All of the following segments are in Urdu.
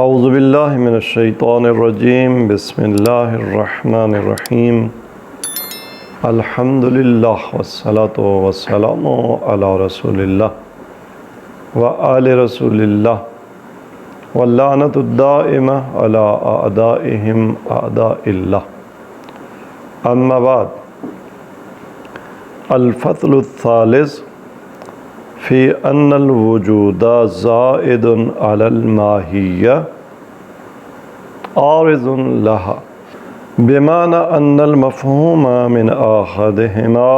اعوذ باللہ من الشیطان الرجیم، بسم اللہ الرحمن الرحیم، الحمدللہ والصلاة والسلام علی رسول اللہ وآل رسول اللہ واللعنۃ الدائمہ علی اعدائہم اعداء اللہ، اما بعد۔ الفصل الثالث فی ان الوجود زائد علی الماہیہ عارض لها، بمعنى ان المفہوم من احدهما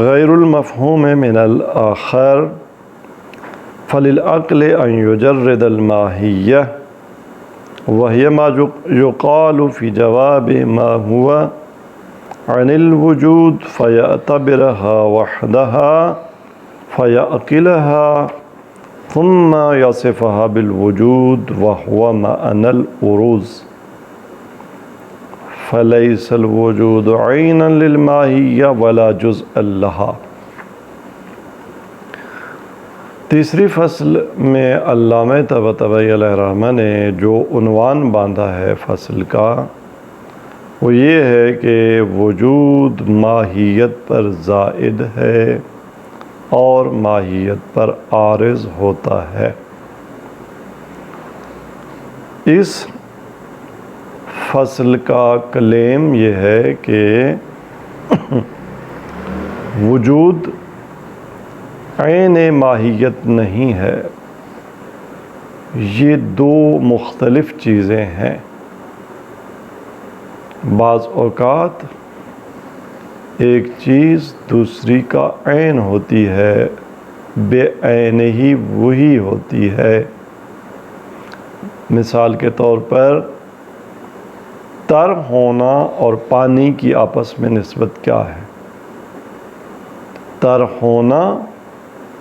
غیر المفہوم من الآخر، فللعقل ان یجرد الماہیہ وہی ما یقال فی جواب ما هو عن الوجود فیعتبرها وحدها فيعقلها ثم يصفها بالوجود وهو معنى الأروز، فليس الوجود عينا للماهية ولا جزءا لها۔ تیسری فصل میں علامہ طباطبائی علیہ الرحمہ نے جو عنوان باندھا ہے فصل کا، وہ یہ ہے کہ وجود ماہیت پر زائد ہے اور ماہیت پر عارض ہوتا ہے۔ اس فصل کا کلیم یہ ہے کہ وجود عین ماہیت نہیں ہے، یہ دو مختلف چیزیں ہیں۔ بعض اوقات ایک چیز دوسری کا عین ہوتی ہے، بے عین ہی وہی ہوتی ہے۔ مثال کے طور پر تر ہونا اور پانی کی آپس میں نسبت کیا ہے؟ تر ہونا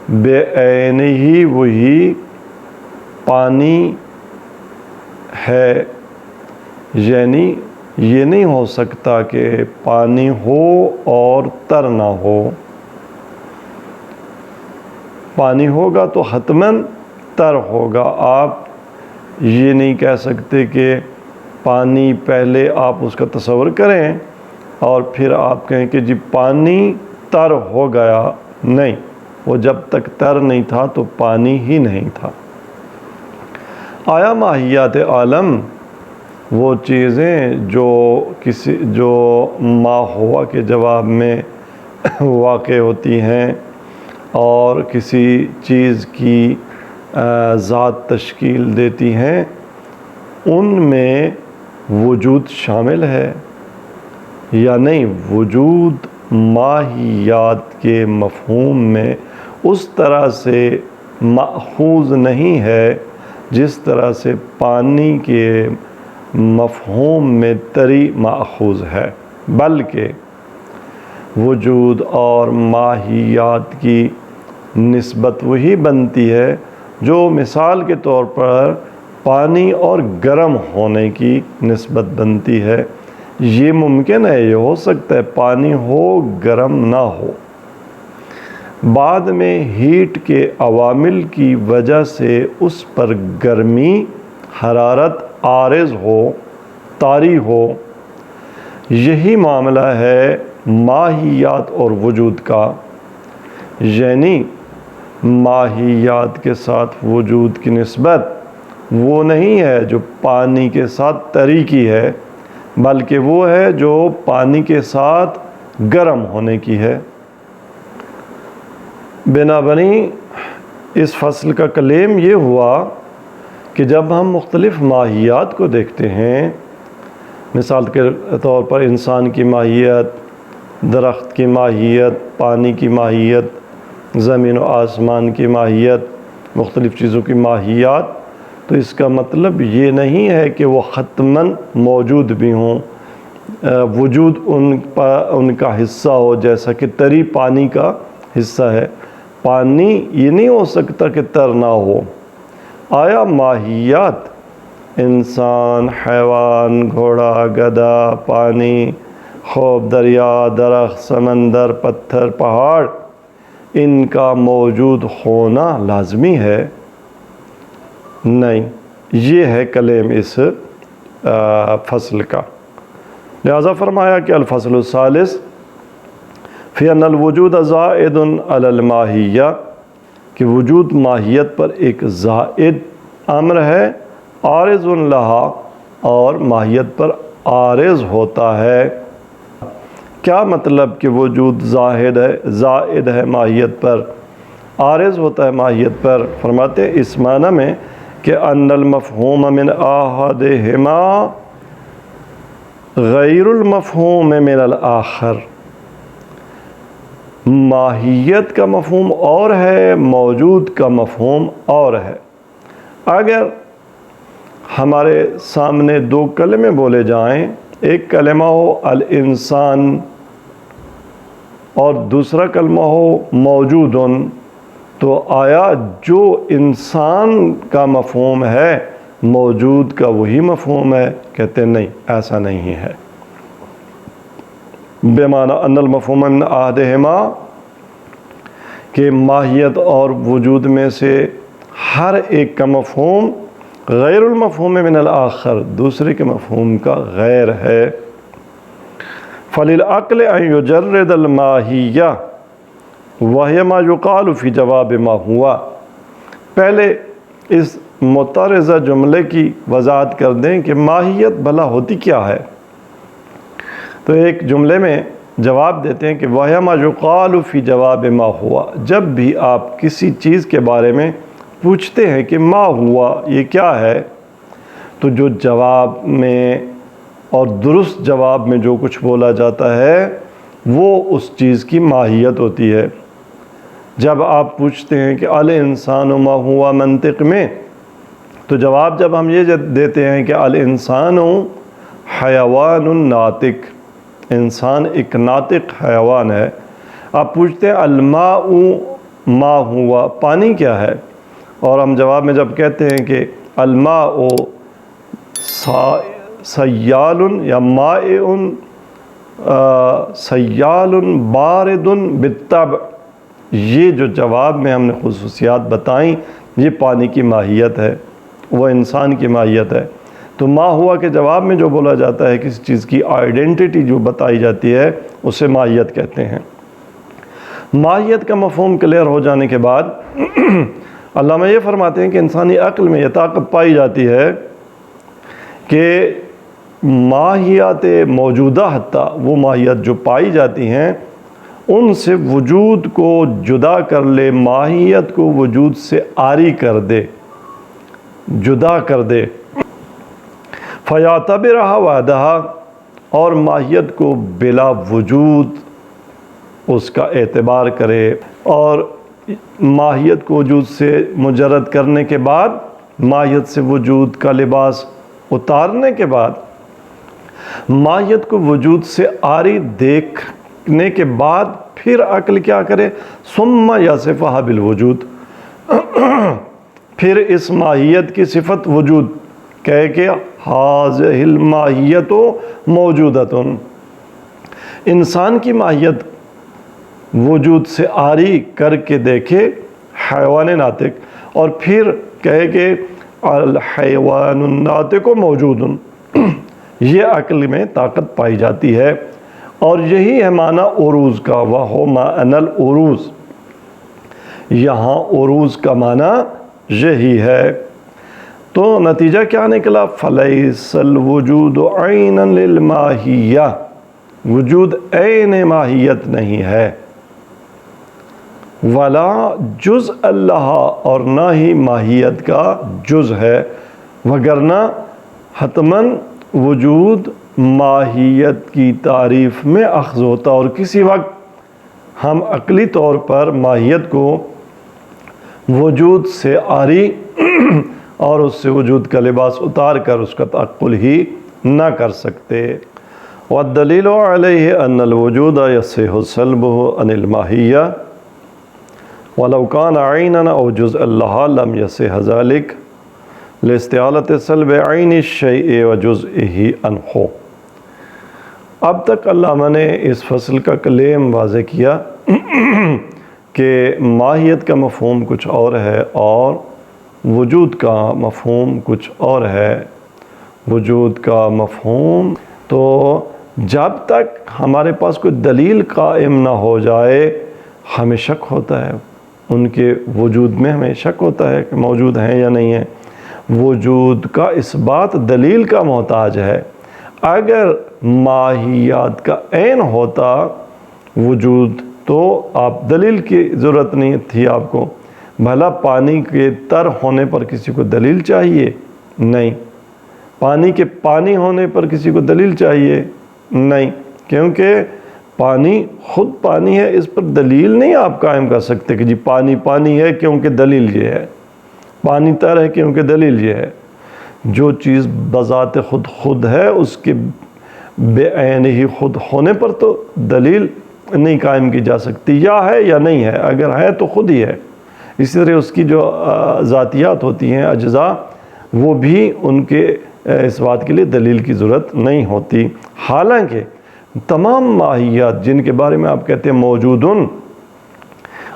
بے عین ہی وہی پانی ہے، یعنی یہ نہیں ہو سکتا کہ پانی ہو اور تر نہ ہو۔ پانی ہوگا تو حتماً تر ہوگا۔ آپ یہ نہیں کہہ سکتے کہ پانی پہلے آپ اس کا تصور کریں اور پھر آپ کہیں کہ جی پانی تر ہو گیا، نہیں، وہ جب تک تر نہیں تھا تو پانی ہی نہیں تھا۔ آیا ماہیات عالم وہ چیزیں جو ما ہوا کے جواب میں واقع ہوتی ہیں اور کسی چیز کی ذات تشکیل دیتی ہیں، ان میں وجود شامل ہے یا نہیں؟ وجود ماہیات کے مفہوم میں اس طرح سے ماخوذ نہیں ہے جس طرح سے پانی کے مفہوم میں تری ماخوذ ہے، بلکہ وجود اور ماہیات کی نسبت وہی بنتی ہے جو مثال کے طور پر پانی اور گرم ہونے کی نسبت بنتی ہے۔ یہ ممکن ہے، یہ ہو سکتا ہے پانی ہو گرم نہ ہو، بعد میں ہیٹ کے عوامل کی وجہ سے اس پر گرمی، حرارت عارض ہو، طاری ہو۔ یہی معاملہ ہے ماہیات اور وجود کا، یعنی ماہیات کے ساتھ وجود کی نسبت وہ نہیں ہے جو پانی کے ساتھ طری کی ہے، بلکہ وہ ہے جو پانی کے ساتھ گرم ہونے کی ہے۔ بنابراین اس فصل کا کلیم یہ ہوا کہ جب ہم مختلف ماہیات کو دیکھتے ہیں، مثال کے طور پر انسان کی ماہیت، درخت کی ماہیت، پانی کی ماہیت، زمین و آسمان کی ماہیت، مختلف چیزوں کی ماہیات، تو اس کا مطلب یہ نہیں ہے کہ وہ حتماً موجود بھی ہوں، وجود ان کا حصہ ہو، جیسا کہ تری پانی کا حصہ ہے۔ پانی یہ نہیں ہو سکتا کہ تر نہ ہو۔ آیا ماہیات، انسان، حیوان، گھوڑا، گدھا، پانی، خوب، دریا، درخت، سمندر، پتھر، پہاڑ، ان کا موجود ہونا لازمی ہے؟ نہیں، یہ ہے کلیم اس فصل کا۔ لہذا فرمایا کہ الفصل الثالث فی ان الوجود زائد علی الماہیہ، کہ وجود ماہیت پر ایک زائد امر ہے، عارض لہا، اور ماہیت پر عارض ہوتا ہے۔ کیا مطلب کہ وجود زائد ہے ماہیت پر، عارض ہوتا ہے ماہیت پر؟ فرماتے ہیں اس معنی میں کہ ان المفہوم من احدہما غیر المفہوم من الآخر، ماہیت کا مفہوم اور ہے، موجود کا مفہوم اور ہے۔ اگر ہمارے سامنے دو کلمے بولے جائیں، ایک کلمہ ہو الانسان اور دوسرا کلمہ ہو موجودن، تو آیا جو انسان کا مفہوم ہے موجود کا وہی مفہوم ہے؟ کہتے ہیں نہیں، ایسا نہیں ہے۔ بمعنی ان المفہوم من احدہما، کہ ماہیت اور وجود میں سے ہر ایک کا مفہوم غیر المفہوم من الآخر، دوسرے کے مفہوم کا غیر ہے۔ فَلِلْعَقْلِ أَن يُجَرِّدَ الْمَاهِيَّةَ وَهِيَ مَا يُقَالُ فِي جَوَابِ مَا هُوَ۔ پہلے اس متعارضہ جملے کی وضاحت کر دیں کہ ماہیت بھلا ہوتی کیا ہے۔ تو ایک جملے میں جواب دیتے ہیں کہ وَهِيَ مَا يُقَالُ فِي جَوَابِ مَا هُوَ، جب بھی آپ کسی چیز کے بارے میں پوچھتے ہیں کہ ما ہوا، یہ کیا ہے، تو جو جواب میں اور درست جواب میں جو کچھ بولا جاتا ہے وہ اس چیز کی ماہیت ہوتی ہے۔ جب آپ پوچھتے ہیں کہ الانسان ما ہوا منطق میں، تو جواب جب ہم یہ دیتے ہیں کہ الانسان حیوان ناطق، انسان ایک ناطق حیوان ہے۔ آپ پوچھتے ہیں الماء ما ہوا، پانی کیا ہے، اور ہم جواب میں جب کہتے ہیں کہ الماء سیال یا مائع سیال بارد بالطبع، یہ جو جواب میں ہم نے خصوصیات بتائیں یہ پانی کی ماہیت ہے، وہ انسان کی ماہیت ہے۔ تو ما ہوا کے جواب میں جو بولا جاتا ہے، کسی چیز کی آئیڈینٹی جو بتائی جاتی ہے، اسے ماہیت کہتے ہیں۔ ماہیت کا مفہوم کلیئر ہو جانے کے بعد علامہ یہ فرماتے ہیں کہ انسانی عقل میں یہ طاقت پائی جاتی ہے کہ ماہیات موجودہ، حتیٰ وہ ماہیت جو پائی جاتی ہیں ان سے وجود کو جدا کر لے، ماہیت کو وجود سے عاری کر دے، جدا کر دے۔ فَيَعْتَبِرَهَا وَحْدَهَا، اور ماہیت کو بلا وجود اس کا اعتبار کرے، اور ماہیت کو وجود سے مجرد کرنے کے بعد، ماہیت سے وجود کا لباس اتارنے کے بعد، ماہیت کو وجود سے عاری دیکھنے کے بعد پھر عقل کیا کرے؟ ثم یصفھا بالوجود، پھر اس ماہیت کی صفت وجود کہے کہ ھذہ الماہیۃ موجودۃ، انسان کی ماہیت وجود سے عاری کر کے دیکھے حیوان ناطق، اور پھر کہے کہ الحیوان الناطق موجود، یہ عقل میں طاقت پائی جاتی ہے۔ اور یہی ہے معنی عروض کا، وَهُ معنى العروض، یہاں عروض کا معنی یہی ہے۔ تو نتیجہ کیا نکلا؟ فَلَيْسَ الْوُجُودُ عَيْنًا لِلْمَاهِيَّةِ، وجود عین ماہیت نہیں ہے، ولا جز اللہ، اور نہ ہی ماہیت کا جز ہے، وگرنہ حتماً وجود ماہیت کی تعریف میں اخذ ہوتا، اور کسی وقت ہم عقلی طور پر ماہیت کو وجود سے عاری اور اس سے وجود کا لباس اتار کر اس کا تعقل ہی نہ کر سکتے۔ والدلیل علیہ ان الوجود یصح سلبہ عن الماہیہ ولو کان عینا او جزءا لہا لم یصح ذلک لاستحالۃ سلب عین الشیء وجزئہ عنہ۔ اب تک علامہ نے اس فصل کا کلیم واضح کیا کہ ماہیت کا مفہوم کچھ اور ہے اور وجود کا مفہوم کچھ اور ہے۔ وجود کا مفہوم تو جب تک ہمارے پاس کوئی دلیل قائم نہ ہو جائے ہمیں شک ہوتا ہے، ان کے وجود میں ہمیں شک ہوتا ہے کہ موجود ہیں یا نہیں ہیں۔ وجود کا اس بات دلیل کا محتاج ہے۔ اگر ماہیات کا عین ہوتا وجود تو آپ دلیل کی ضرورت نہیں تھی آپ کو۔ بھلا پانی کے تر ہونے پر کسی کو دلیل چاہیے؟ نہیں۔ پانی کے پانی ہونے پر کسی کو دلیل چاہیے؟ نہیں، کیونکہ پانی خود پانی ہے، اس پر دلیل نہیں آپ قائم کر سکتے کہ جی پانی پانی ہے کیونکہ دلیل یہ ہے، پانی تر ہے کیونکہ دلیل یہ ہے۔ جو چیز بذات خود ہے اس کے بے عین ہی خود ہونے پر تو دلیل نہیں قائم کی جا سکتی، یا ہے یا نہیں ہے، اگر ہے تو خود ہی ہے۔ اسی طرح اس کی جو ذاتیات ہوتی ہیں اجزاء، وہ بھی ان کے اس بات کے لیے دلیل کی ضرورت نہیں ہوتی۔ حالانکہ تمام ماہیات جن کے بارے میں آپ کہتے ہیں موجودن،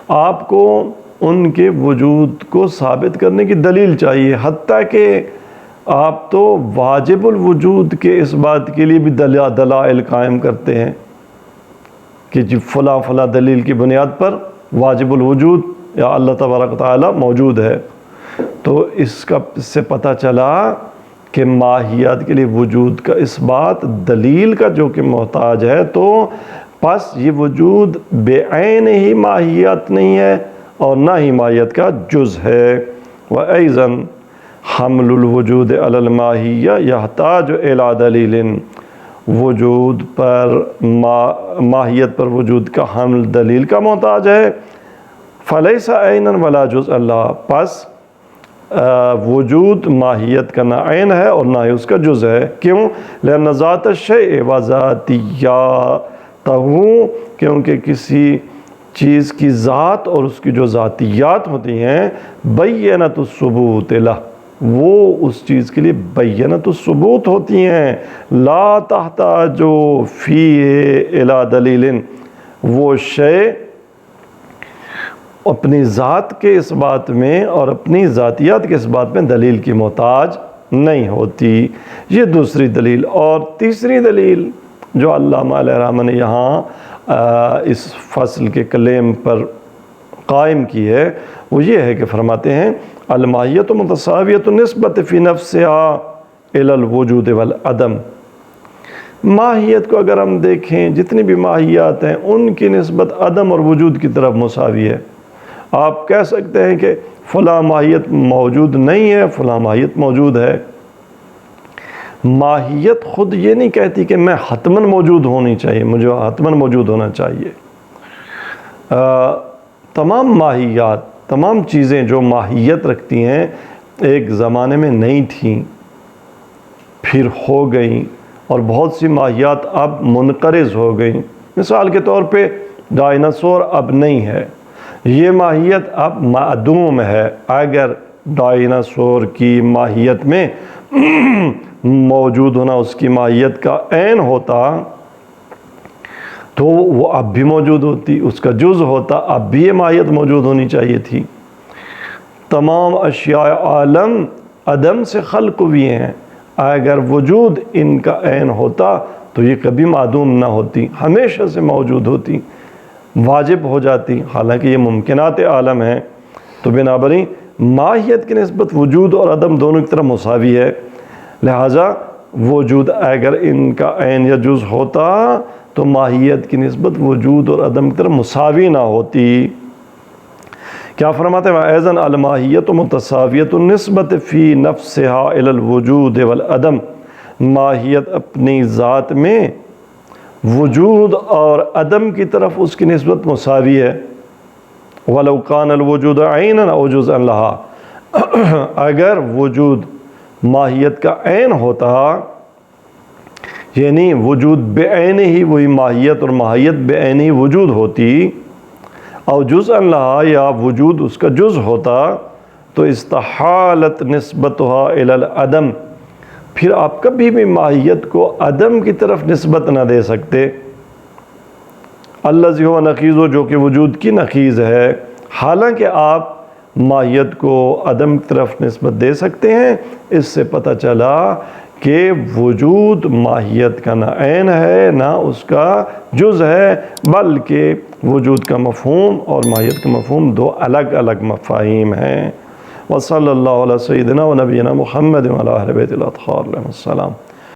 آپ کو ان کے وجود کو ثابت کرنے کی دلیل چاہیے، حتیٰ کہ آپ تو واجب الوجود کے اس بات کے لیے بھی دلائل قائم کرتے ہیں کہ جی فلاں فلاں دلیل کی بنیاد پر واجب الوجود یا اللہ تبارک و تعالی موجود ہے۔ تو اس سے پتہ چلا کہ ماہیات کے لیے وجود کا اس بات دلیل کا جو کہ محتاج ہے، تو پس یہ وجود بے عین ہی ماہیت نہیں ہے اور نہ ہی ماہیت کا جز ہے۔ وَأَيْضًا حمل الوجود علی الماہیہ یحتاج الی دلیل، وجود پر ماہیت پر وجود کا حمل دلیل کا محتاج ہے۔ فَلَيْسَ عَيْنًا وَلَا جُزْءًا لَهَا، پس وجود ماہیت کا نہ عین ہے اور نہ ہی اس کا جز ہے۔ کیوں؟ لأن ذات الشیء وذاتیاتہ، کیونکہ کسی چیز کی ذات اور اس کی جو ذاتیات ہوتی ہیں بینۃ الثبوت لہ، وہ اس چیز کے لیے بینۃ الثبوت ہوتی ہیں، لا تحتاج فیہ الی دلیل، وہ شے اپنی ذات کے اس بات میں اور اپنی ذاتیات کے اس بات میں دلیل کی محتاج نہیں ہوتی۔ یہ دوسری دلیل۔ اور تیسری دلیل جو علامہ علیہ الرحمہ نے یہاں اس فصل کے کلیم پر قائم کی ہے وہ یہ ہے کہ فرماتے ہیں الماہیۃ متساویۃ النسبۃ فی نفسها الی الوجود والعدم، ماہیت کو اگر ہم دیکھیں جتنی بھی ماہیات ہیں ان کی نسبت عدم اور وجود کی طرف مساوی ہے۔ آپ کہہ سکتے ہیں کہ فلاں ماہیت موجود نہیں ہے، فلاں ماہیت موجود ہے۔ ماہیت خود یہ نہیں کہتی کہ میں حتماً موجود ہونی چاہیے، مجھے حتماً موجود ہونا چاہیے۔ تمام ماہیات، تمام چیزیں جو ماہیت رکھتی ہیں ایک زمانے میں نہیں تھیں، پھر ہو گئیں، اور بہت سی ماہیات اب منقرض ہو گئیں۔ مثال کے طور پہ ڈائناسور اب نہیں ہے، یہ ماہیت اب معدوم ہے۔ اگر ڈائناسور کی ماہیت میں موجود ہونا اس کی ماہیت کا عین ہوتا تو وہ اب بھی موجود ہوتی، اس کا جز ہوتا، اب بھی یہ ماہیت موجود ہونی چاہیے تھی۔ تمام اشیاء عالم عدم سے خلق ہوئی ہیں، اگر وجود ان کا عین ہوتا تو یہ کبھی معدوم نہ ہوتی، ہمیشہ سے موجود ہوتی، واجب ہو جاتی، حالانکہ یہ ممکنات عالم ہیں۔ تو بنابراین ماہیت کی نسبت وجود اور عدم دونوں کی طرف مساوی ہے، لہٰذا وجود اگر ان کا عین یا جز ہوتا تو ماہیت کی نسبت وجود اور عدم کی طرف مساوی نہ ہوتی۔ کیا فرماتے ہیں وَأَيْضًا الْمَاهِيَّةُ مُتَسَاوِيَةُ النِّسْبَةِ فِي نَفْسِهَا إِلَى الْوُجُودِ وَالْعَدَمِ، ماہیت اپنی ذات میں وجود اور عدم کی طرف اس کی نسبت مساوی ہے۔ وَلَوْ كَانَ الْوُجُودُ عَيْنًا أَوْ جُزْءًا لَهَا، اگر وجود ماہیت کا عین ہوتا، یعنی وجود بے عین ہی وہی ماہیت اور ماہیت بے عین ہی وجود ہوتی، اور جزءً لہا یا وجود اس کا جز ہوتا، تو استحالت نسبتها الی العدم، پھر آپ کبھی بھی ماہیت کو عدم کی طرف نسبت نہ دے سکتے۔ الذی هو نقیض، جو کہ وجود کی نقیض ہے۔ حالانکہ آپ ماہیت کو عدم کی طرف نسبت دے سکتے ہیں؟ اس سے پتہ چلا کہ وجود ماہیت کا نہ عین ہے نہ اس کا جز ہے، بلکہ وجود کا مفہوم اور ماہیت کا مفہوم دو الگ الگ مفاہیم ہیں۔ وصلی اللہ علیہ سیدنا و نبینا محمد وعلی اہل بیت الاطہار علیہ السلام۔